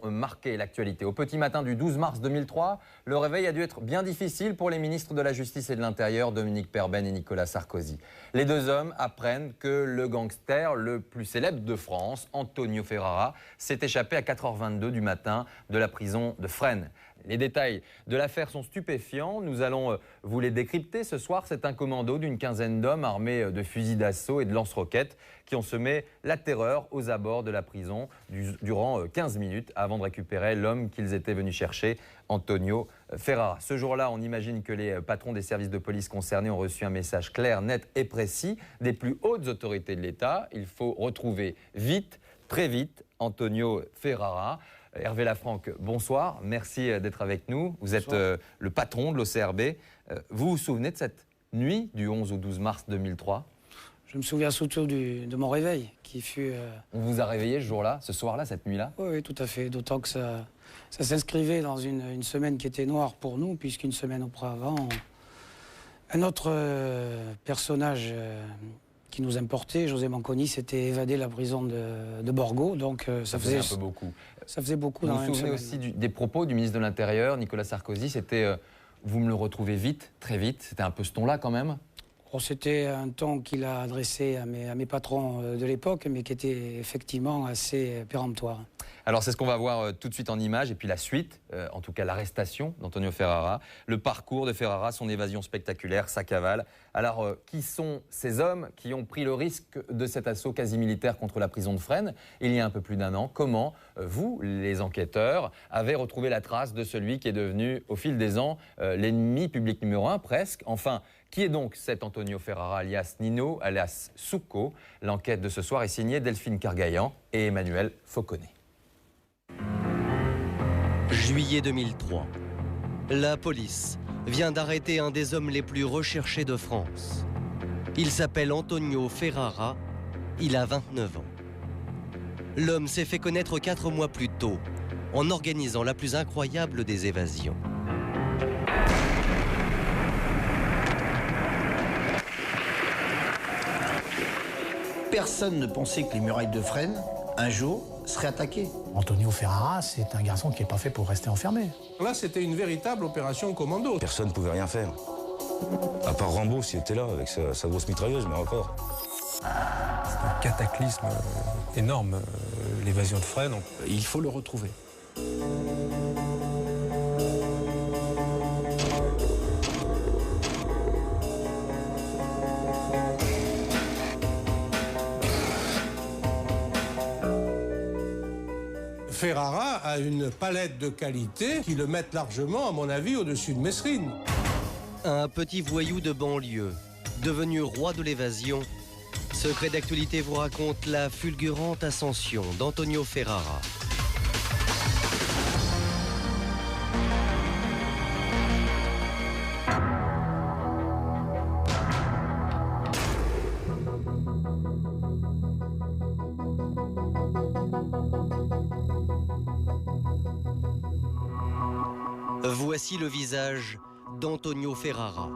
Marqué l'actualité. Au petit matin du 12 mars 2003, le réveil a dû être bien difficile pour les ministres de la Justice et de l'Intérieur, Dominique Perben et Nicolas Sarkozy. Les deux hommes apprennent que le gangster le plus célèbre de France, Antonio Ferrara, s'est échappé à 4h22 du matin de la prison de Fresnes. Les détails de l'affaire sont stupéfiants. Nous allons vous les décrypter. Ce soir, c'est un commando d'une quinzaine d'hommes armés de fusils d'assaut et de lance-roquettes qui ont semé la terreur aux abords de la prison durant 15 minutes avant de récupérer l'homme qu'ils étaient venus chercher, Antonio Ferrara. Ce jour-là, on imagine que les patrons des services de police concernés ont reçu un message clair, net et précis des plus hautes autorités de l'État. Il faut retrouver vite, très vite, Antonio Ferrara. Hervé Lafranc, bonsoir, merci d'être avec nous. Vous êtes le patron de l'OCRB. Vous vous souvenez de cette nuit du 11 au 12 mars 2003 ? Je me souviens surtout de mon réveil qui fut... On vous a réveillé ce jour-là, ce soir-là, cette nuit-là ? Oui, tout à fait. D'autant que ça s'inscrivait dans une semaine qui était noire pour nous, puisqu'une semaine auparavant, un autre personnage qui nous importait, José Manconi, s'était évadé de la prison de Borgo. Donc ça faisait un peu beaucoup. Ça faisait beaucoup. Vous vous souvenez aussi des propos du ministre de l'Intérieur, Nicolas Sarkozy, c'était vous me le retrouvez vite, très vite. C'était un peu ce ton-là quand même ? C'était un ton qu'il a adressé à mes patrons de l'époque, mais qui était effectivement assez péremptoire. Alors c'est ce qu'on va voir tout de suite en images, et puis la suite, en tout cas l'arrestation d'Antonio Ferrara, le parcours de Ferrara, son évasion spectaculaire, sa cavale. Alors qui sont ces hommes qui ont pris le risque de cet assaut quasi militaire contre la prison de Fresnes il y a un peu plus d'un an? Comment vous, les enquêteurs, avez retrouvé la trace de celui qui est devenu au fil des ans l'ennemi public numéro 1 presque? Enfin, qui est donc cet Antonio Ferrara alias Nino, alias Souco? L'enquête de ce soir est signée Delphine Cargaillan et Emmanuel Fauconnet. Juillet 2003. La police vient d'arrêter un des hommes les plus recherchés de France. Il s'appelle Antonio Ferrara, il a 29 ans. L'homme s'est fait connaître 4 mois plus tôt en organisant la plus incroyable des évasions. Personne ne pensait que les murailles de Fresnes, un jour, seraient attaquées. Antonio Ferrara, c'est un garçon qui n'est pas fait pour rester enfermé. Là, c'était une véritable opération commando. Personne ne pouvait rien faire. À part Rambo, s'il était là, avec sa grosse mitrailleuse, mais encore. C'est un cataclysme énorme, l'évasion de Fresnes. Il faut le retrouver. Ferrara a une palette de qualités qui le mettent largement, à mon avis, au-dessus de Mesrine. Un petit voyou de banlieue, devenu roi de l'évasion, Secret d'actualité vous raconte la fulgurante ascension d'Antonio Ferrara. Voici le visage d'Antonio Ferrara.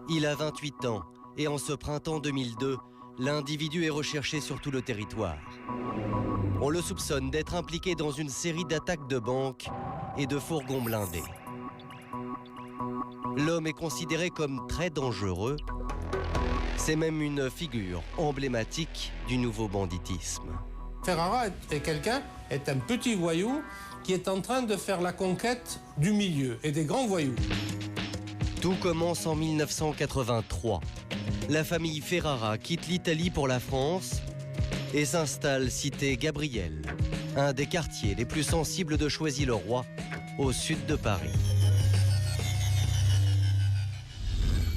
Il a 28 ans et en ce printemps 2002, l'individu est recherché sur tout le territoire. On le soupçonne d'être impliqué dans une série d'attaques de banques et de fourgons blindés. L'homme est considéré comme très dangereux. C'est même une figure emblématique du nouveau banditisme. Ferrara est un petit voyou qui est en train de faire la conquête du milieu et des grands voyous. Tout commence en 1983. La famille Ferrara quitte l'Italie pour la France et s'installe cité Gabriel, un des quartiers les plus sensibles de Choisy-le-Roi, au sud de Paris.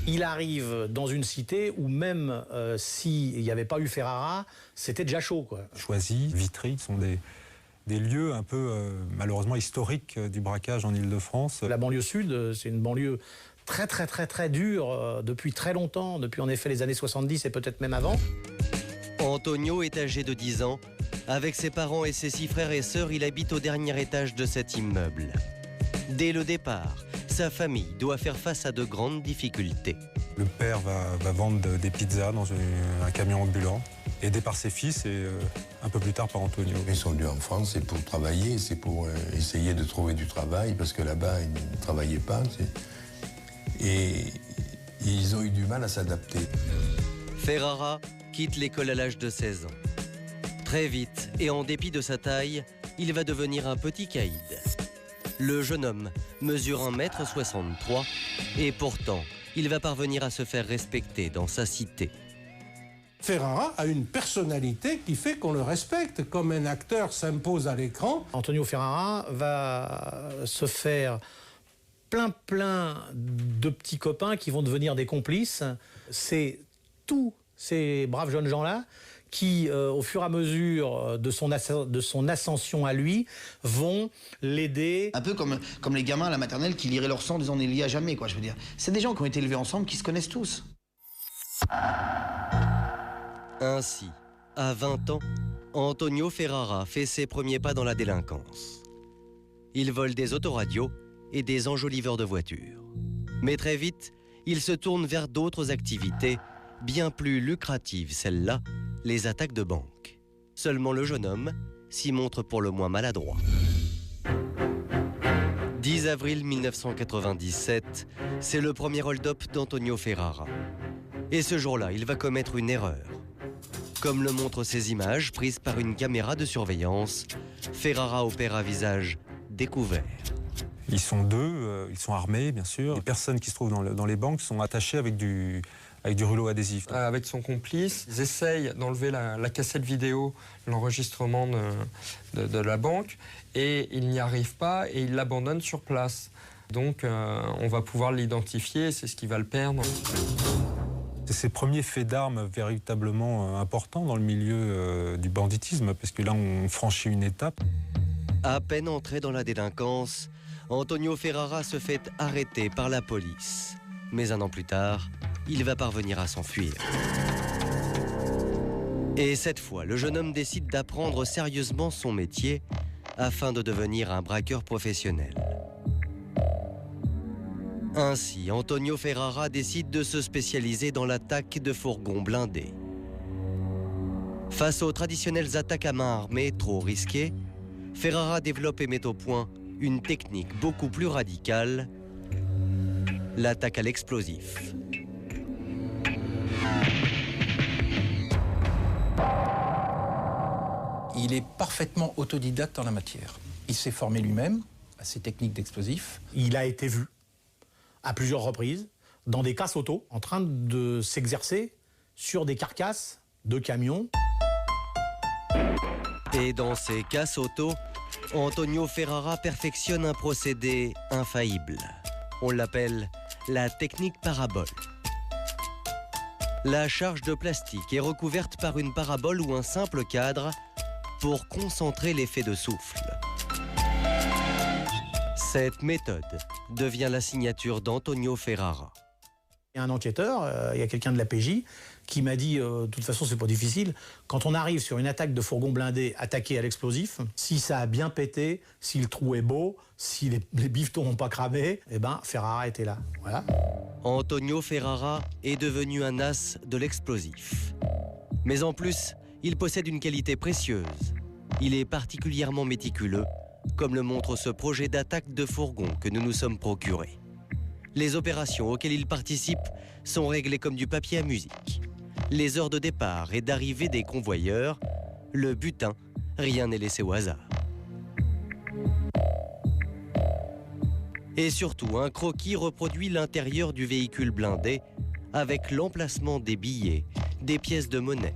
Il arrive dans une cité où même s'il n'y avait pas eu Ferrara, c'était déjà chaud, quoi. Choisy, Vitry sont des lieux un peu, malheureusement, historiques du braquage en Île-de-France. La banlieue sud, c'est une banlieue très dure depuis très longtemps, depuis en effet les années 70 et peut-être même avant. Antonio est âgé de 10 ans. Avec ses parents et ses 6 frères et sœurs, il habite au dernier étage de cet immeuble. Dès le départ, sa famille doit faire face à de grandes difficultés. Le père va vendre des pizzas dans un camion ambulant. aidé par ses fils et un peu plus tard par Antonio. Ils sont venus en France, c'est pour travailler, c'est pour essayer de trouver du travail, parce que là-bas, ils ne travaillaient pas. Et ils ont eu du mal à s'adapter. Ferrara quitte l'école à l'âge de 16 ans. Très vite, et en dépit de sa taille, il va devenir un petit caïd. Le jeune homme mesure 1,63 m et pourtant, il va parvenir à se faire respecter dans sa cité. Ferrara a une personnalité qui fait qu'on le respecte, comme un acteur s'impose à l'écran. Antonio Ferrara va se faire plein de petits copains qui vont devenir des complices. C'est tous ces braves jeunes gens-là qui, au fur et à mesure de son ascension à lui, vont l'aider. Un peu comme les gamins à la maternelle qui liraient leur sang en disant on est liés à jamais, quoi, je veux dire. C'est des gens qui ont été élevés ensemble, qui se connaissent tous. Ainsi, à 20 ans, Antonio Ferrara fait ses premiers pas dans la délinquance. Il vole des autoradios et des enjoliveurs de voitures. Mais très vite, il se tourne vers d'autres activités, bien plus lucratives celles-là, les attaques de banque. Seulement le jeune homme s'y montre pour le moins maladroit. 10 avril 1997, c'est le premier hold-up d'Antonio Ferrara. Et ce jour-là, il va commettre une erreur. Comme le montrent ces images prises par une caméra de surveillance, Ferrara opère à visage découvert. Ils sont deux, ils sont armés bien sûr. Les personnes qui se trouvent dans les banques sont attachées avec du rouleau adhésif. Avec son complice, ils essayent d'enlever la cassette vidéo, l'enregistrement de la banque, et ils n'y arrivent pas et ils l'abandonnent sur place. Donc on va pouvoir l'identifier, c'est ce qui va le perdre. C'est ses premiers faits d'armes véritablement importants dans le milieu du banditisme, parce que là, on franchit une étape. À peine entré dans la délinquance, Antonio Ferrara se fait arrêter par la police. Mais un an plus tard, il va parvenir à s'enfuir. Et cette fois, le jeune homme décide d'apprendre sérieusement son métier afin de devenir un braqueur professionnel. Ainsi, Antonio Ferrara décide de se spécialiser dans l'attaque de fourgons blindés. Face aux traditionnelles attaques à main armée trop risquées, Ferrara développe et met au point une technique beaucoup plus radicale, l'attaque à l'explosif. Il est parfaitement autodidacte en la matière. Il s'est formé lui-même à ces techniques d'explosifs. Il a été vu à plusieurs reprises dans des casses auto en train de s'exercer sur des carcasses de camions. Et dans ces casses auto, Antonio Ferrara perfectionne un procédé infaillible. On l'appelle la technique parabole. La charge de plastique est recouverte par une parabole ou un simple cadre pour concentrer l'effet de souffle. Cette méthode devient la signature d'Antonio Ferrara. Il y a un enquêteur, il y a quelqu'un de la PJ qui m'a dit, de toute façon c'est pas difficile, quand on arrive sur une attaque de fourgon blindé attaqué à l'explosif, si ça a bien pété, si le trou est beau, si les bifetons n'ont pas cramé, eh ben Ferrara était là. Voilà. Antonio Ferrara est devenu un as de l'explosif. Mais en plus, il possède une qualité précieuse. Il est particulièrement méticuleux, comme le montre ce projet d'attaque de fourgon que nous nous sommes procurés. Les opérations auxquelles il participe sont réglées comme du papier à musique. Les heures de départ et d'arrivée des convoyeurs, le butin, rien n'est laissé au hasard. Et surtout, un croquis reproduit l'intérieur du véhicule blindé avec l'emplacement des billets, des pièces de monnaie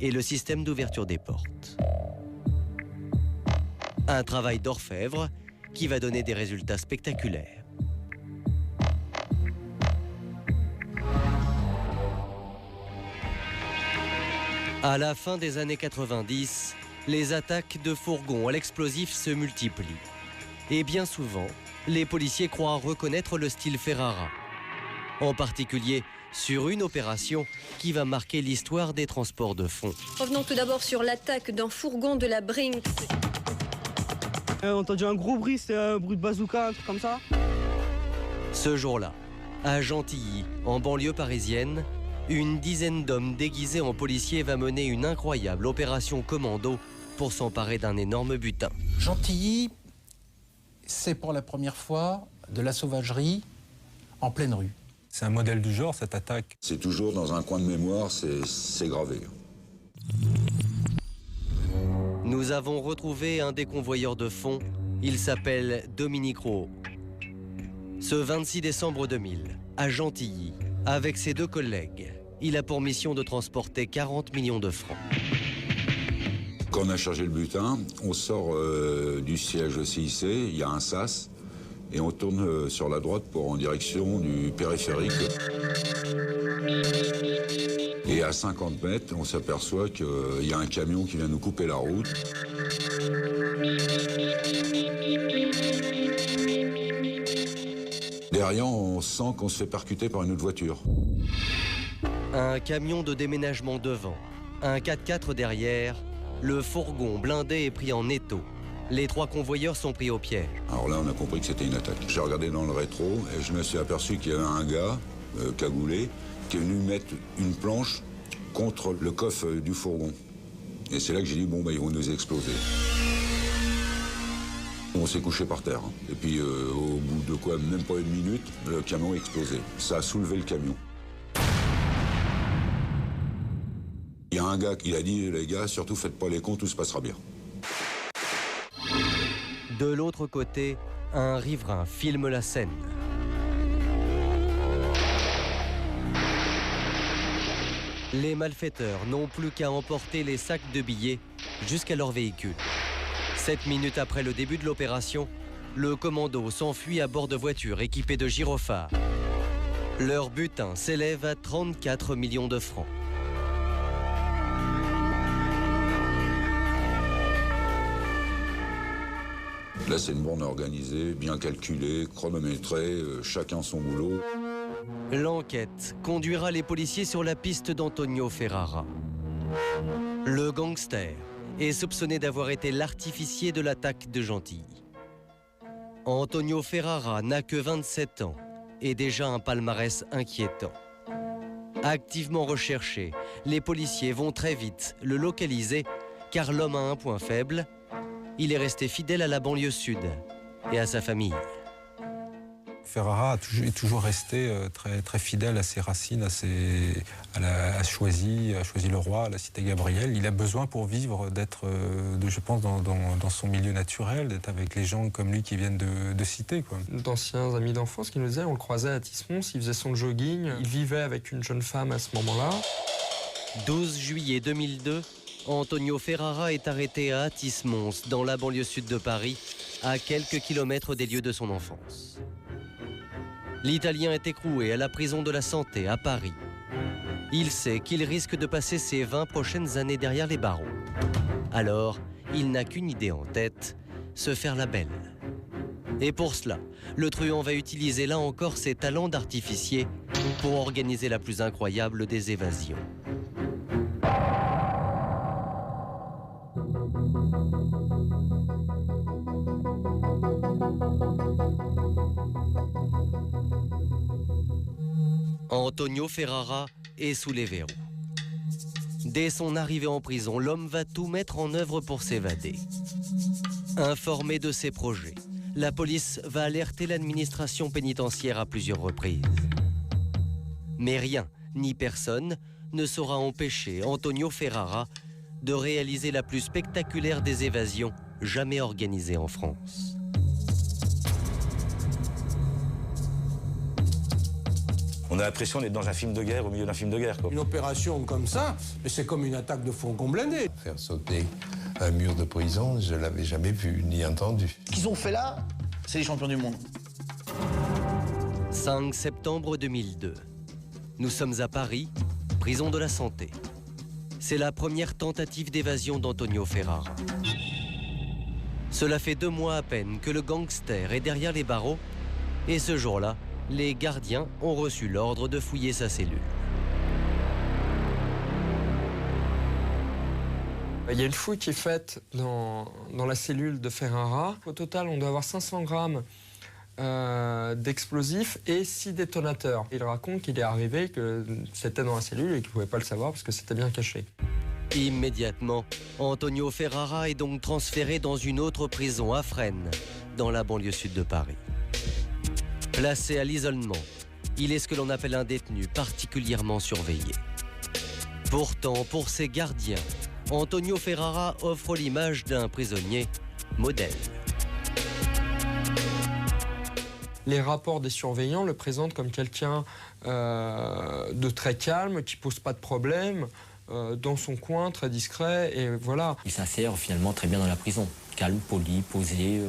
et le système d'ouverture des portes. Un travail d'orfèvre qui va donner des résultats spectaculaires. À la fin des années 90, les attaques de fourgons à l'explosif se multiplient. Et bien souvent, les policiers croient reconnaître le style Ferrara. En particulier sur une opération qui va marquer l'histoire des transports de fonds. Revenons tout d'abord sur l'attaque d'un fourgon de la Brinks. On a entendu un gros bruit, c'était un bruit de bazooka, un truc comme ça. Ce jour-là, à Gentilly, en banlieue parisienne, une dizaine d'hommes déguisés en policiers va mener une incroyable opération commando pour s'emparer d'un énorme butin. Gentilly, c'est pour la première fois de la sauvagerie en pleine rue. C'est un modèle du genre, cette attaque. C'est toujours dans un coin de mémoire, c'est gravé. Nous avons retrouvé un des convoyeurs de fonds. Il s'appelle Dominique Rouault. Ce 26 décembre 2000, à Gentilly, avec ses 2 collègues, il a pour mission de transporter 40 millions de francs. Quand on a chargé le butin, on sort du siège CIC, il y a un sas, et on tourne sur la droite en direction du périphérique. Et à 50 mètres, on s'aperçoit qu'il y a un camion qui vient nous couper la route. Derrière, on sent qu'on se fait percuter par une autre voiture. Un camion de déménagement devant, un 4x4 derrière, le fourgon blindé est pris en étau. Les 3 convoyeurs sont pris au piège. Alors là, on a compris que c'était une attaque. J'ai regardé dans le rétro et je me suis aperçu qu'il y avait un gars, cagoulé, qui est venu mettre une planche contre le coffre du fourgon. Et c'est là que j'ai dit, bon, bah, ils vont nous exploser. On s'est couché par terre. Et puis, au bout de quoi, même pas une minute, le camion a explosé. Ça a soulevé le camion. Il y a un gars qui a dit, les gars, surtout faites pas les cons, tout se passera bien. De l'autre côté, un riverain filme la scène. Les malfaiteurs n'ont plus qu'à emporter les sacs de billets jusqu'à leur véhicule. 7 minutes après le début de l'opération, le commando s'enfuit à bord de voitures équipées de gyrophares. Leur butin s'élève à 34 millions de francs. Là, c'est une borne organisée, bien calculée, chronométrée, chacun son boulot. L'enquête conduira les policiers sur la piste d'Antonio Ferrara. Le gangster est soupçonné d'avoir été l'artificier de l'attaque de Gentilly. Antonio Ferrara n'a que 27 ans et déjà un palmarès inquiétant. Activement recherché, les policiers vont très vite le localiser car l'homme a un point faible. Il est resté fidèle à la banlieue sud et à sa famille. Ferrara est toujours resté très fidèle à ses racines, à Choisy-le-Roi, à la cité Gabriel. Il a besoin pour vivre d'être, je pense, dans son milieu naturel, d'être avec les gens comme lui qui viennent de cité, quoi. D'anciens amis d'enfance qui nous disaient, on le croisait à Tismons, il faisait son jogging, il vivait avec une jeune femme à ce moment-là. 12 juillet 2002, Antonio Ferrara est arrêté à Athis-Mons, dans la banlieue sud de Paris, à quelques kilomètres des lieux de son enfance. L'Italien est écroué à la prison de la Santé à Paris. Il sait qu'il risque de passer ses 20 prochaines années derrière les barreaux. Alors, il n'a qu'une idée en tête, se faire la belle. Et pour cela, le truand va utiliser là encore ses talents d'artificier pour organiser la plus incroyable des évasions. Antonio Ferrara est sous les verrous. Dès son arrivée en prison, l'homme va tout mettre en œuvre pour s'évader. Informé de ses projets, la police va alerter l'administration pénitentiaire à plusieurs reprises. Mais rien, ni personne, ne saura empêcher Antonio Ferrara de réaliser la plus spectaculaire des évasions jamais organisée en France. On a l'impression d'être dans un film de guerre, au milieu d'un film de guerre, quoi. Une opération comme ça, c'est comme une attaque de fourgon blindé. Faire sauter un mur de prison, je ne l'avais jamais vu ni entendu. Ce qu'ils ont fait là, c'est les champions du monde. 5 septembre 2002. Nous sommes à Paris, prison de la Santé. C'est la première tentative d'évasion d'Antonio Ferrara. Cela fait 2 mois à peine que le gangster est derrière les barreaux et ce jour-là, les gardiens ont reçu l'ordre de fouiller sa cellule. Il y a une fouille qui est faite dans la cellule de Ferrara. Au total, on doit avoir 500 grammes d'explosifs et 6 détonateurs. Il raconte qu'il est arrivé, que c'était dans la cellule et qu'il ne pouvait pas le savoir parce que c'était bien caché. Immédiatement, Antonio Ferrara est donc transféré dans une autre prison à Fresnes, dans la banlieue sud de Paris. Placé à l'isolement, il est ce que l'on appelle un détenu particulièrement surveillé. Pourtant, pour ses gardiens, Antonio Ferrara offre l'image d'un prisonnier modèle. Les rapports des surveillants le présentent comme quelqu'un de très calme, qui ne pose pas de problème, dans son coin, très discret, et voilà. Il s'insère finalement très bien dans la prison. Calme, poli, posé,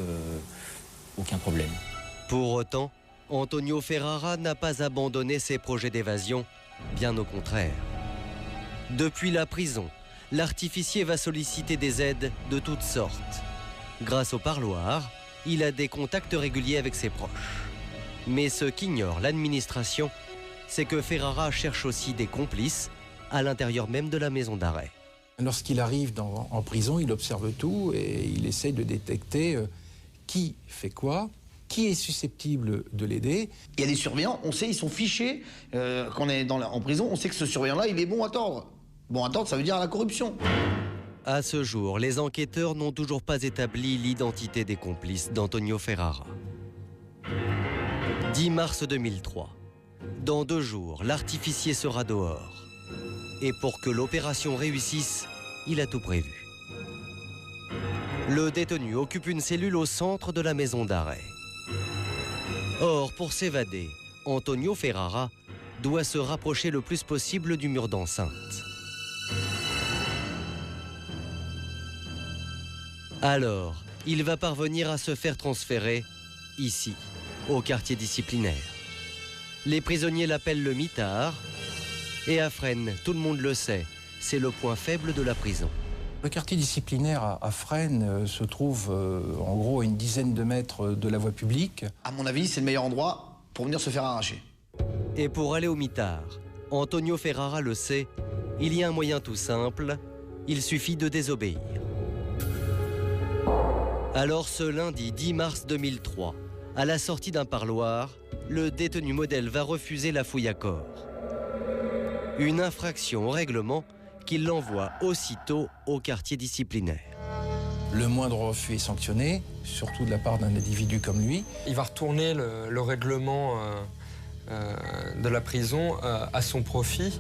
aucun problème. Pour autant, Antonio Ferrara n'a pas abandonné ses projets d'évasion, bien au contraire. Depuis la prison, l'artificier va solliciter des aides de toutes sortes. Grâce au parloir, il a des contacts réguliers avec ses proches. Mais ce qu'ignore l'administration, c'est que Ferrara cherche aussi des complices à l'intérieur même de la maison d'arrêt. Lorsqu'il arrive en prison, il observe tout et il essaye de détecter qui fait quoi, qui est susceptible de l'aider. Il y a des surveillants, on sait, ils sont fichés. Quand on est en prison, on sait que ce surveillant-là, il est bon à tordre. Bon à tordre, ça veut dire à la corruption. À ce jour, les enquêteurs n'ont toujours pas établi l'identité des complices d'Antonio Ferrara. 10 mars 2003. Dans 2 jours, l'artificier sera dehors. Et pour que l'opération réussisse, il a tout prévu. Le détenu occupe une cellule au centre de la maison d'arrêt. Or, pour s'évader, Antonio Ferrara doit se rapprocher le plus possible du mur d'enceinte. Alors, il va parvenir à se faire transférer ici, au quartier disciplinaire. Les prisonniers l'appellent le mitard. Et à Fresnes, tout le monde le sait, c'est le point faible de la prison. Le quartier disciplinaire à Fresnes se trouve en gros à une dizaine de mètres de la voie publique. À mon avis, c'est le meilleur endroit pour venir se faire arracher. Et pour aller au mitard, Antonio Ferrara le sait, il y a un moyen tout simple, il suffit de désobéir. Alors ce lundi 10 mars 2003, à la sortie d'un parloir, le détenu modèle va refuser la fouille à corps. Une infraction au règlement qui l'envoie aussitôt au quartier disciplinaire. Le moindre refus est sanctionné, surtout de la part d'un individu comme lui. Il va retourner le règlement de la prison à son profit.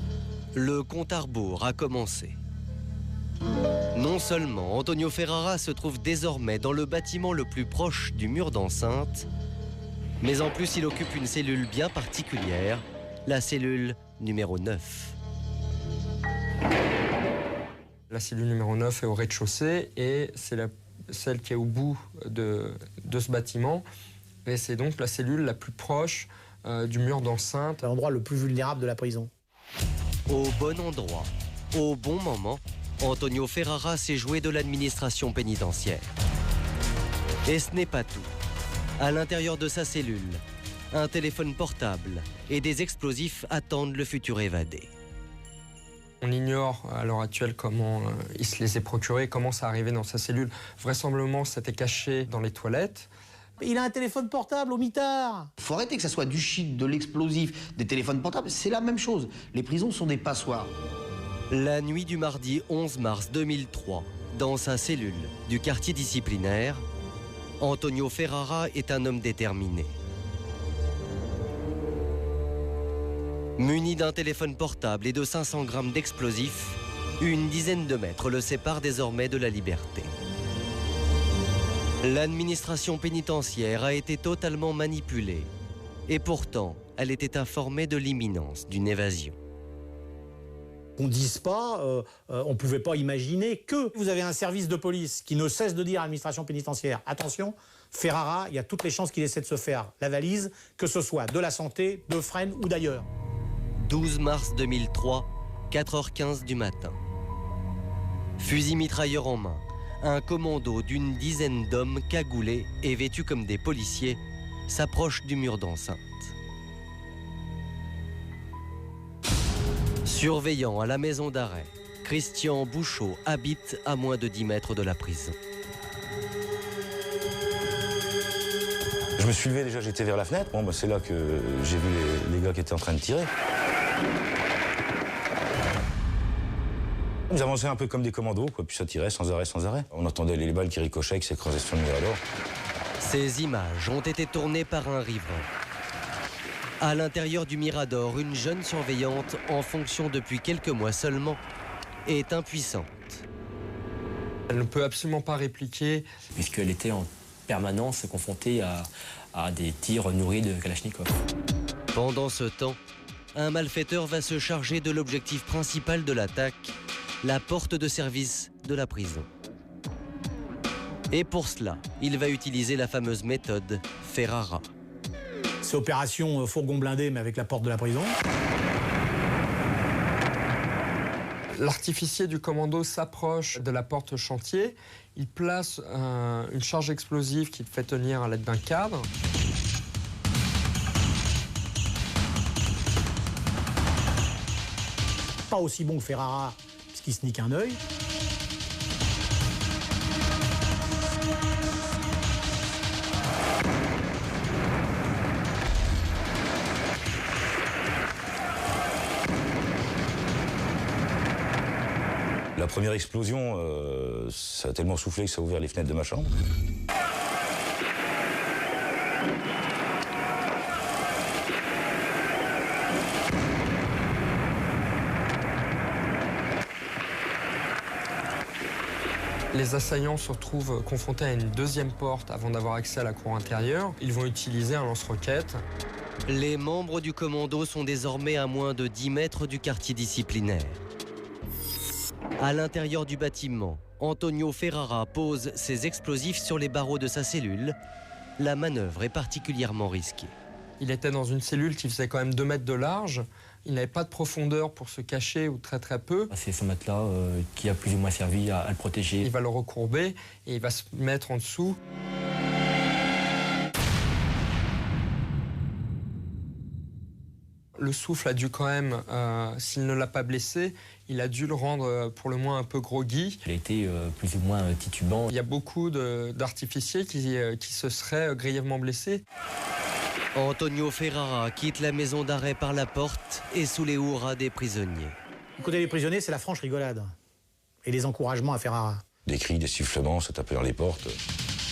Le compte à rebours a commencé. Non seulement Antonio Ferrara se trouve désormais dans le bâtiment le plus proche du mur d'enceinte, mais en plus il occupe une cellule bien particulière, la cellule numéro 9. La cellule numéro 9 est au rez-de-chaussée et c'est celle qui est au bout de ce bâtiment. Et c'est donc la cellule la plus proche du mur d'enceinte. L'endroit le plus vulnérable de la prison. Au bon endroit, au bon moment, Antonio Ferrara s'est joué de l'administration pénitentiaire. Et ce n'est pas tout. À l'intérieur de sa cellule, un téléphone portable et des explosifs attendent le futur évadé. On ignore à l'heure actuelle comment il se les est procurés, comment ça arrivait dans sa cellule. Vraisemblablement, c'était caché dans les toilettes. Il a un téléphone portable au mitard. Il faut arrêter que ça soit du shit, de l'explosif, des téléphones portables, c'est la même chose. Les prisons sont des passoires. La nuit du mardi 11 mars 2003, dans sa cellule du quartier disciplinaire, Antonio Ferrara est un homme déterminé. Muni d'un téléphone portable et de 500 grammes d'explosifs, une dizaine de mètres le séparent désormais de la liberté. L'administration pénitentiaire a été totalement manipulée. Et pourtant, elle était informée de l'imminence d'une évasion. Qu'on ne dise pas, on ne pouvait pas imaginer que vous avez un service de police qui ne cesse de dire à l'administration pénitentiaire, attention, Ferrara, il y a toutes les chances qu'il essaie de se faire la valise, que ce soit de la santé, de Fresnes ou d'ailleurs. 12 mars 2003, 4h15 du matin. Fusil mitrailleur en main, un commando d'une dizaine d'hommes cagoulés et vêtus comme des policiers s'approche du mur d'enceinte. Surveillant à la maison d'arrêt, Christian Bouchot habite à moins de 10 mètres de la prison. Je me suis levé déjà, j'étais vers la fenêtre. Bon, bah, c'est là que j'ai vu les gars qui étaient en train de tirer. Ils avançaient un peu comme des commandos, quoi, puis ça tirait sans arrêt, sans arrêt. On entendait les balles qui ricochaient, qui s'écrasaient sur le Mirador. Ces images ont été tournées par un riverain. À l'intérieur du Mirador, une jeune surveillante, en fonction depuis quelques mois seulement, est impuissante. Elle ne peut absolument pas répliquer. Puisqu'elle était en permanence confrontée à des tirs nourris de Kalachnikov. Pendant ce temps, un malfaiteur va se charger de l'objectif principal de l'attaque, la porte de service de la prison. Et pour cela, il va utiliser la fameuse méthode Ferrara. C'est opération fourgon blindé, mais avec la porte de la prison. L'artificier du commando s'approche de la porte chantier. Il place une charge explosive qu'il fait tenir à l'aide d'un cadre. Pas aussi bon que Ferrara, puisqu'il se nique un œil. La première explosion, ça a tellement soufflé que ça a ouvert les fenêtres de ma chambre. Les assaillants se retrouvent confrontés à une deuxième porte avant d'avoir accès à la cour intérieure. Ils vont utiliser un lance-roquettes. Les membres du commando sont désormais à moins de 10 mètres du quartier disciplinaire. À l'intérieur du bâtiment, Antonio Ferrara pose ses explosifs sur les barreaux de sa cellule. La manœuvre est particulièrement risquée. Il était dans une cellule qui faisait quand même 2 mètres de large. Il n'avait pas de profondeur pour se cacher ou très très peu. C'est ce matelas qui a plus ou moins servi à le protéger. Il va le recourber et il va se mettre en dessous. Le souffle a dû quand même, s'il ne l'a pas blessé, il a dû le rendre pour le moins un peu groggy. Il a été plus ou moins titubant. Il y a beaucoup d'artificiers qui se seraient grièvement blessés. Antonio Ferrara quitte la maison d'arrêt par la porte et sous les hurrahs des prisonniers. Du côté des prisonniers, c'est la franche rigolade. Et les encouragements à Ferrara. Des cris, des sifflements, ça tapait dans les portes.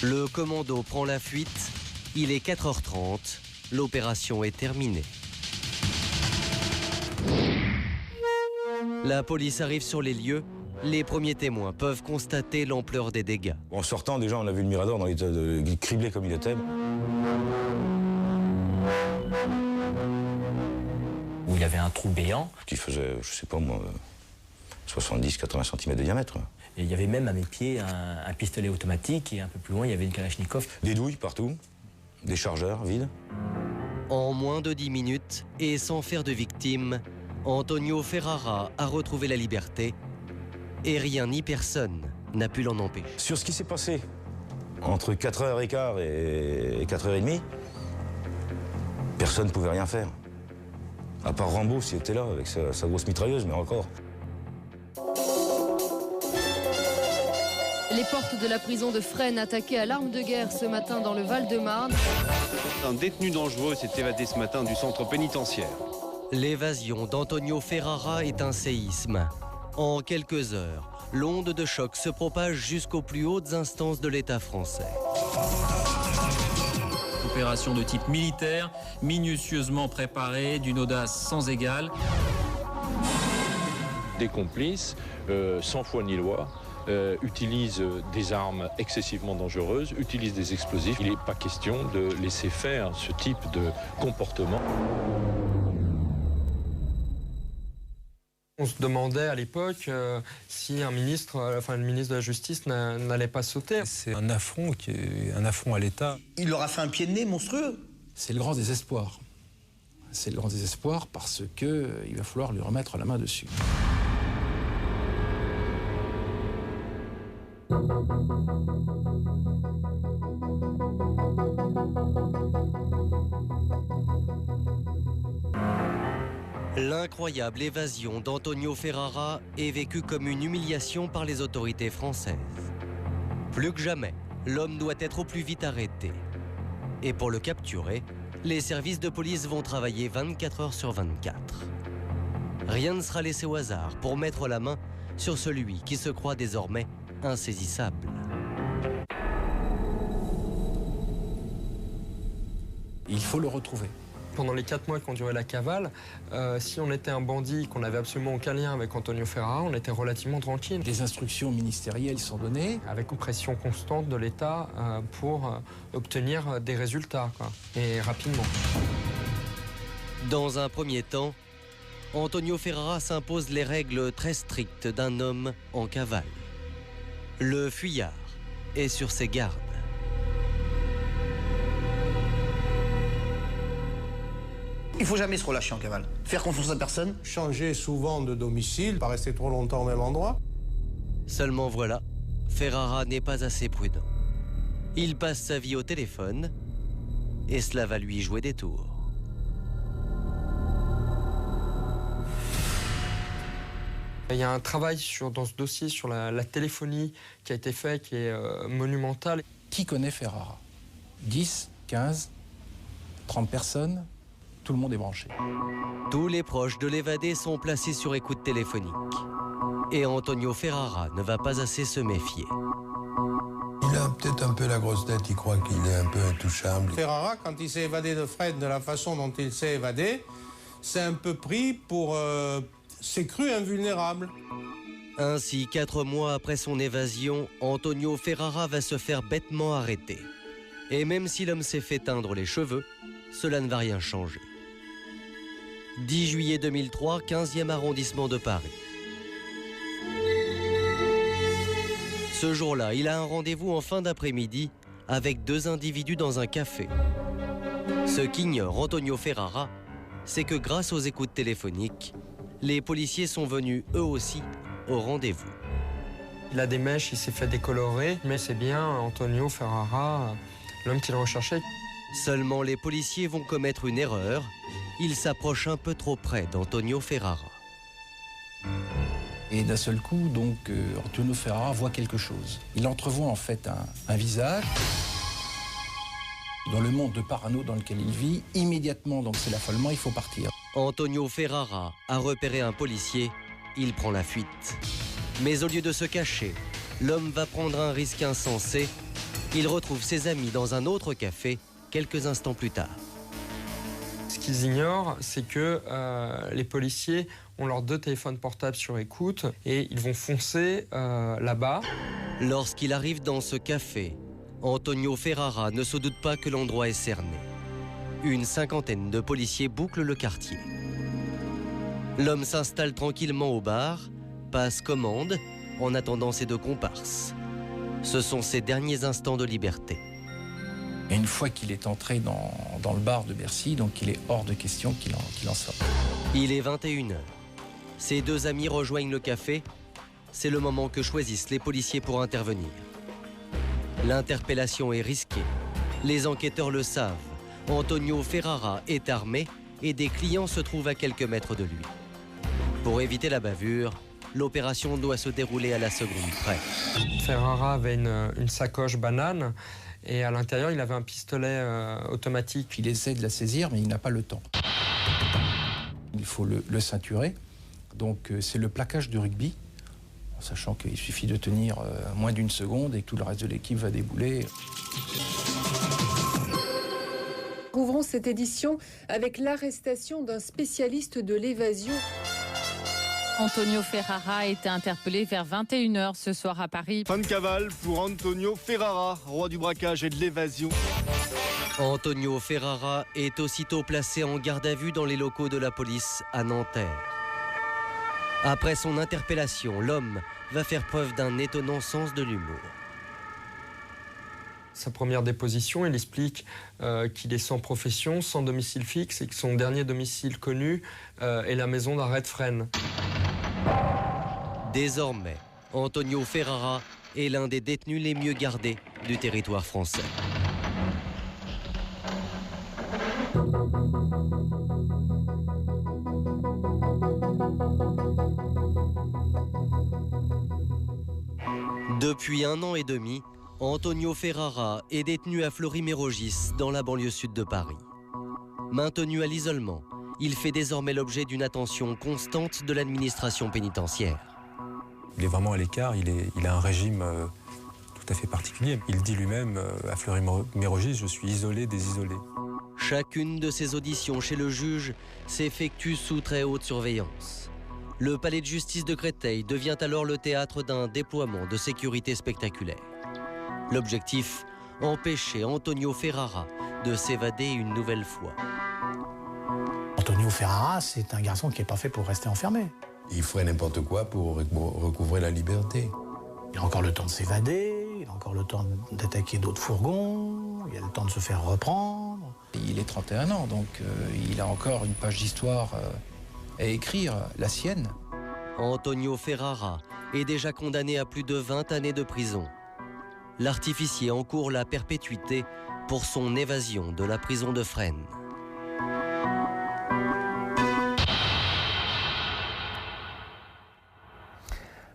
Le commando prend la fuite. Il est 4h30. L'opération est terminée. La police arrive sur les lieux. Les premiers témoins peuvent constater l'ampleur des dégâts. En sortant, déjà, on a vu le Mirador dans l'état criblé comme il était. Où il y avait un trou béant. Qui faisait, je sais pas moi, 70-80 cm de diamètre. Et il y avait même à mes pieds un pistolet automatique et un peu plus loin, il y avait une Kalachnikov. Des douilles partout, des chargeurs vides. En moins de 10 minutes et sans faire de victimes, Antonio Ferrara a retrouvé la liberté et rien ni personne n'a pu l'en empêcher. Sur ce qui s'est passé entre 4h15 et 4h30, personne ne pouvait rien faire. À part Rambo, s'il était là, avec sa grosse mitrailleuse, mais encore. Les portes de la prison de Fresnes attaquées à l'arme de guerre ce matin dans le Val-de-Marne. Un détenu dangereux s'est évadé ce matin du centre pénitentiaire. L'évasion d'Antonio Ferrara est un séisme. En quelques heures, l'onde de choc se propage jusqu'aux plus hautes instances de l'État français. Opération de type militaire, minutieusement préparée, d'une audace sans égale. Des complices, sans foi ni loi, utilisent des armes excessivement dangereuses, utilisent des explosifs. Il n'est pas question de laisser faire ce type de comportement. On se demandait à l'époque si un ministre, le ministre de la Justice n'allait pas sauter. C'est un affront à l'État. Il leur a fait un pied de nez monstrueux. C'est le grand désespoir. C'est le grand désespoir parce qu'il va falloir lui remettre la main dessus. L'incroyable évasion d'Antonio Ferrara est vécue comme une humiliation par les autorités françaises. Plus que jamais, l'homme doit être au plus vite arrêté. Et pour le capturer, les services de police vont travailler 24 heures sur 24. Rien ne sera laissé au hasard pour mettre la main sur celui qui se croit désormais insaisissable. Il faut le retrouver. Pendant les 4 mois qu'ont duré la cavale, si on était un bandit, qu'on n'avait absolument aucun lien avec Antonio Ferrara, on était relativement tranquille. Les instructions ministérielles sont données. Avec une pression constante de l'État pour obtenir des résultats, quoi, et rapidement. Dans un premier temps, Antonio Ferrara s'impose les règles très strictes d'un homme en cavale. Le fuyard est sur ses gardes. Il faut jamais se relâcher en cavale. Faire confiance à personne. Changer souvent de domicile, pas rester trop longtemps au même endroit. Seulement voilà, Ferrara n'est pas assez prudent. Il passe sa vie au téléphone et cela va lui jouer des tours. Il y a un travail dans ce dossier sur la téléphonie qui a été fait, qui est monumental. Qui connaît Ferrara? 10, 15, 30 personnes? Tout le monde est branché. Tous les proches de l'évadé sont placés sur écoute téléphonique. Et Antonio Ferrara ne va pas assez se méfier. Il a peut-être un peu la grosse tête, il croit qu'il est un peu intouchable. Ferrara, quand il s'est évadé de Fred de la façon dont il s'est évadé, c'est un peu pris pour... s'est cru invulnérable. Ainsi, 4 mois après son évasion, Antonio Ferrara va se faire bêtement arrêter. Et même si l'homme s'est fait teindre les cheveux, cela ne va rien changer. 10 juillet 2003, 15e arrondissement de Paris. Ce jour-là, il a un rendez-vous en fin d'après-midi avec 2 individus dans un café. Ce qu'ignore Antonio Ferrara, c'est que grâce aux écoutes téléphoniques, les policiers sont venus eux aussi au rendez-vous. Il a des mèches, il s'est fait décolorer, mais c'est bien Antonio Ferrara, l'homme qu'il recherchait. Seulement les policiers vont commettre une erreur. Ils s'approchent un peu trop près d'Antonio Ferrara. Et d'un seul coup, donc, Antonio Ferrara voit quelque chose. Il entrevoit en fait un visage. Dans le monde de parano dans lequel il vit, immédiatement, donc c'est l'affolement, il faut partir. Antonio Ferrara a repéré un policier, il prend la fuite. Mais au lieu de se cacher, l'homme va prendre un risque insensé. Il retrouve ses amis dans un autre café quelques instants plus tard. Ce qu'ils ignorent, c'est que les policiers ont leurs 2 téléphones portables sur écoute et ils vont foncer là-bas. Lorsqu'il arrive dans ce café, Antonio Ferrara ne se doute pas que l'endroit est cerné. Une 50aine de policiers bouclent le quartier. L'homme s'installe tranquillement au bar, passe commande en attendant ses 2 comparses. Ce sont ses derniers instants de liberté. Et une fois qu'il est entré dans le bar de Bercy, donc il est hors de question qu'il en sorte. Il est 21h. Ses 2 amis rejoignent le café. C'est le moment que choisissent les policiers pour intervenir. L'interpellation est risquée. Les enquêteurs le savent. Antonio Ferrara est armé et des clients se trouvent à quelques mètres de lui. Pour éviter la bavure, l'opération doit se dérouler à la seconde près. Ferrara avait une sacoche banane et à l'intérieur, il avait un pistolet automatique. Il essaie de la saisir, mais il n'a pas le temps. Il faut le ceinturer. Donc c'est le plaquage de rugby, en sachant qu'il suffit de tenir moins d'1 seconde et que tout le reste de l'équipe va débouler. Ouvrons cette édition avec l'arrestation d'un spécialiste de l'évasion. Antonio Ferrara a été interpellé vers 21h ce soir à Paris. Fin de cavale pour Antonio Ferrara, roi du braquage et de l'évasion. Antonio Ferrara est aussitôt placé en garde à vue dans les locaux de la police à Nanterre. Après son interpellation, l'homme va faire preuve d'un étonnant sens de l'humour. Sa première déposition, il explique qu'il est sans profession, sans domicile fixe et que son dernier domicile connu est la maison d'arrêt de Fresnes. Désormais, Antonio Ferrara est l'un des détenus les mieux gardés du territoire français. Depuis 1 an et demi, Antonio Ferrara est détenu à Fleury-Mérogis, dans la banlieue sud de Paris. Maintenu à l'isolement, il fait désormais l'objet d'une attention constante de l'administration pénitentiaire. Il est vraiment à l'écart, il a un régime tout à fait particulier. Il dit lui-même, à Fleury-Mérogis, je suis isolé des isolés. Chacune de ses auditions chez le juge s'effectue sous très haute surveillance. Le palais de justice de Créteil devient alors le théâtre d'un déploiement de sécurité spectaculaire. L'objectif, empêcher Antonio Ferrara de s'évader une nouvelle fois. Antonio Ferrara, c'est un garçon qui n'est pas fait pour rester enfermé. Il ferait n'importe quoi pour recouvrer la liberté. Il a encore le temps de s'évader, il a encore le temps d'attaquer d'autres fourgons, il a le temps de se faire reprendre. Il est 31 ans, donc il a encore une page d'histoire à écrire, la sienne. Antonio Ferrara est déjà condamné à plus de 20 années de prison. L'artificier encourt la perpétuité pour son évasion de la prison de Fresnes.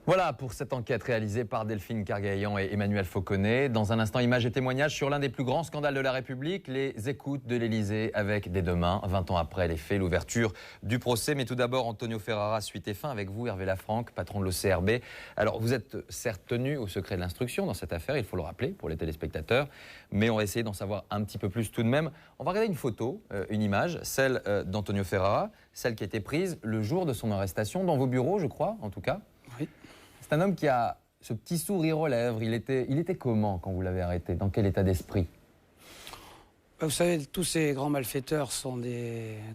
Voilà pour cette enquête réalisée par Delphine Kergaillan et Emmanuel Fauconnet. Dans un instant, images et témoignages sur l'un des plus grands scandales de la République, les écoutes de l'Élysée avec des demain, 20 ans après les faits, l'ouverture du procès. Mais tout d'abord, Antonio Ferrara, suite et fin avec vous, Hervé Lafranc, patron de l'OCRB. Alors, vous êtes certes tenu au secret de l'instruction dans cette affaire, il faut le rappeler pour les téléspectateurs, mais on va essayer d'en savoir un petit peu plus tout de même. On va regarder une photo, une image, celle d'Antonio Ferrara, celle qui a été prise le jour de son arrestation, dans vos bureaux, je crois, en tout cas. Oui. C'est un homme qui a ce petit sourire aux lèvres. Il était comment quand vous l'avez arrêté? Dans quel état d'esprit? Vous savez, tous ces grands malfaiteurs sont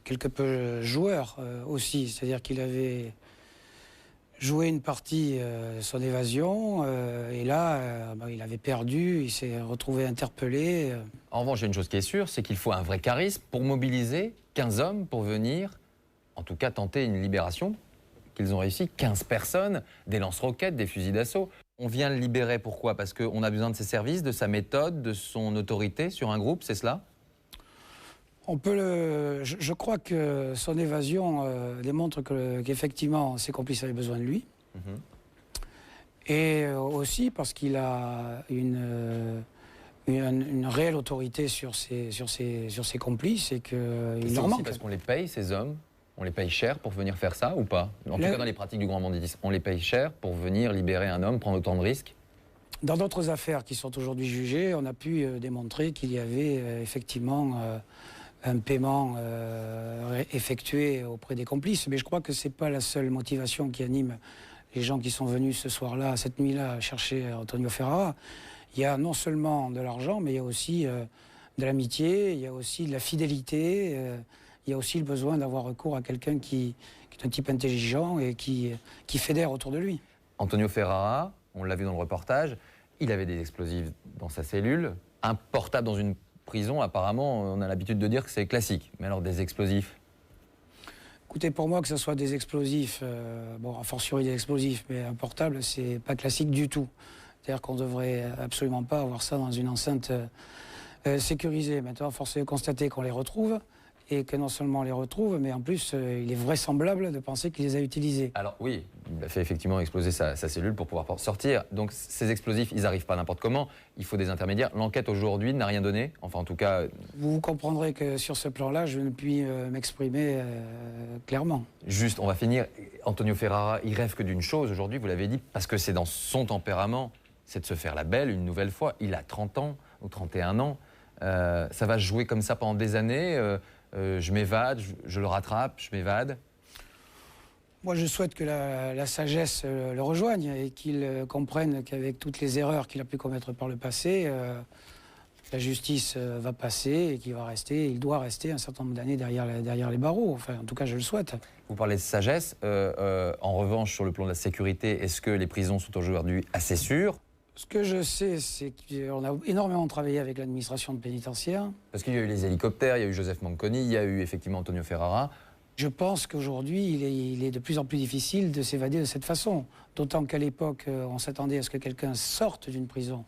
quelque peu joueurs aussi. C'est-à-dire qu'il avait joué une partie de son évasion et là, il avait perdu, il s'est retrouvé interpellé. En revanche, il y a une chose qui est sûre, c'est qu'il faut un vrai charisme pour mobiliser 15 hommes pour venir, en tout cas, tenter une libération. Ils ont réussi, 15 personnes, des lance-roquettes, des fusils d'assaut. On vient le libérer, pourquoi? Parce qu'on a besoin de ses services, de sa méthode, de son autorité sur un groupe, c'est cela? Je crois que son évasion démontre qu'effectivement, ses complices avaient besoin de lui. Et aussi parce qu'il a une réelle autorité sur ses complices et qu'il leur manque. Parce qu'on les paye, ces hommes? On les paye cher pour venir faire ça ou pas? En tout cas, dans les pratiques du grand banditisme, on les paye cher pour venir libérer un homme, prendre autant de risques? Dans d'autres affaires qui sont aujourd'hui jugées, on a pu démontrer qu'il y avait effectivement un paiement effectué auprès des complices. Mais je crois que ce n'est pas la seule motivation qui anime les gens qui sont venus ce soir-là, cette nuit-là, chercher Antonio Ferrara. Il y a non seulement de l'argent, mais il y a aussi de l'amitié, il y a aussi de la fidélité. Il y a aussi le besoin d'avoir recours à quelqu'un qui est un type intelligent et qui fédère autour de lui. Antonio Ferrara, on l'a vu dans le reportage, il avait des explosifs dans sa cellule. Un portable dans une prison, apparemment, on a l'habitude de dire que c'est classique. Mais alors des explosifs? Écoutez, pour moi, que ce soit des explosifs, a fortiori des explosifs, mais un portable, c'est pas classique du tout. C'est-à-dire qu'on ne devrait absolument pas avoir ça dans une enceinte sécurisée. Maintenant, force est de constater qu'on les retrouve. Et que non seulement on les retrouve, mais en plus, il est vraisemblable de penser qu'il les a utilisés. Alors oui, il a fait effectivement exploser sa cellule pour pouvoir sortir. Donc ces explosifs, ils n'arrivent pas n'importe comment. Il faut des intermédiaires. L'enquête aujourd'hui n'a rien donné. Enfin, en tout cas... Vous comprendrez que sur ce plan-là, je ne puis m'exprimer clairement. Juste, on va finir. Antonio Ferrara, il rêve que d'une chose aujourd'hui, vous l'avez dit, parce que c'est dans son tempérament, c'est de se faire la belle une nouvelle fois. Il a 30 ans ou 31 ans. Ça va se jouer comme ça pendant des années. Je m'évade, je le rattrape, je m'évade. Moi, je souhaite que la sagesse le rejoigne et qu'il comprenne qu'avec toutes les erreurs qu'il a pu commettre par le passé, la justice va passer et qu'il va rester, il doit rester un certain nombre d'années derrière les barreaux. Enfin, en tout cas, je le souhaite. Vous parlez de sagesse. En revanche, sur le plan de la sécurité, est-ce que les prisons sont aujourd'hui assez sûres? Ce que je sais, c'est qu'on a énormément travaillé avec l'administration pénitentiaire. Parce qu'il y a eu les hélicoptères, il y a eu Joseph Manconi, il y a eu effectivement Antonio Ferrara. Je pense qu'aujourd'hui, il est de plus en plus difficile de s'évader de cette façon. D'autant qu'à l'époque, on s'attendait à ce que quelqu'un sorte d'une prison.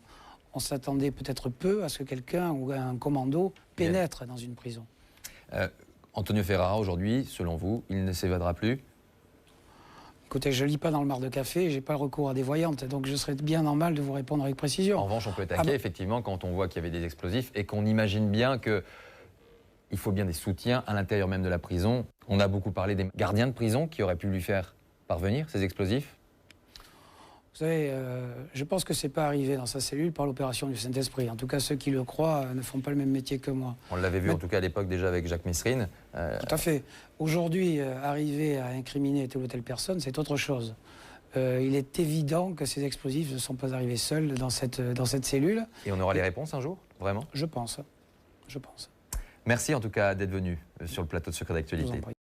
On s'attendait peut-être peu à ce que quelqu'un ou un commando pénètre dans une prison. Antonio Ferrara, aujourd'hui, selon vous, il ne s'évadera plus? Écoutez, je ne lis pas dans le mar de café, je n'ai pas le recours à des voyantes, donc je serais bien normal de vous répondre avec précision. En revanche, on peut être inquiet, effectivement, quand on voit qu'il y avait des explosifs et qu'on imagine bien qu'il faut bien des soutiens à l'intérieur même de la prison. On a beaucoup parlé des gardiens de prison qui auraient pu lui faire parvenir ces explosifs. Vous savez, je pense que ce n'est pas arrivé dans sa cellule par l'opération du Saint-Esprit. En tout cas, ceux qui le croient ne font pas le même métier que moi. On l'avait vu en tout cas à l'époque déjà avec Jacques Messrine. Tout à fait. Aujourd'hui, arriver à incriminer telle ou telle personne, c'est autre chose. Il est évident que ces explosifs ne sont pas arrivés seuls dans cette cellule. Et on aura les réponses un jour, vraiment ? Je pense. Je pense. Merci en tout cas d'être venu sur le plateau de Secret d'Actualité.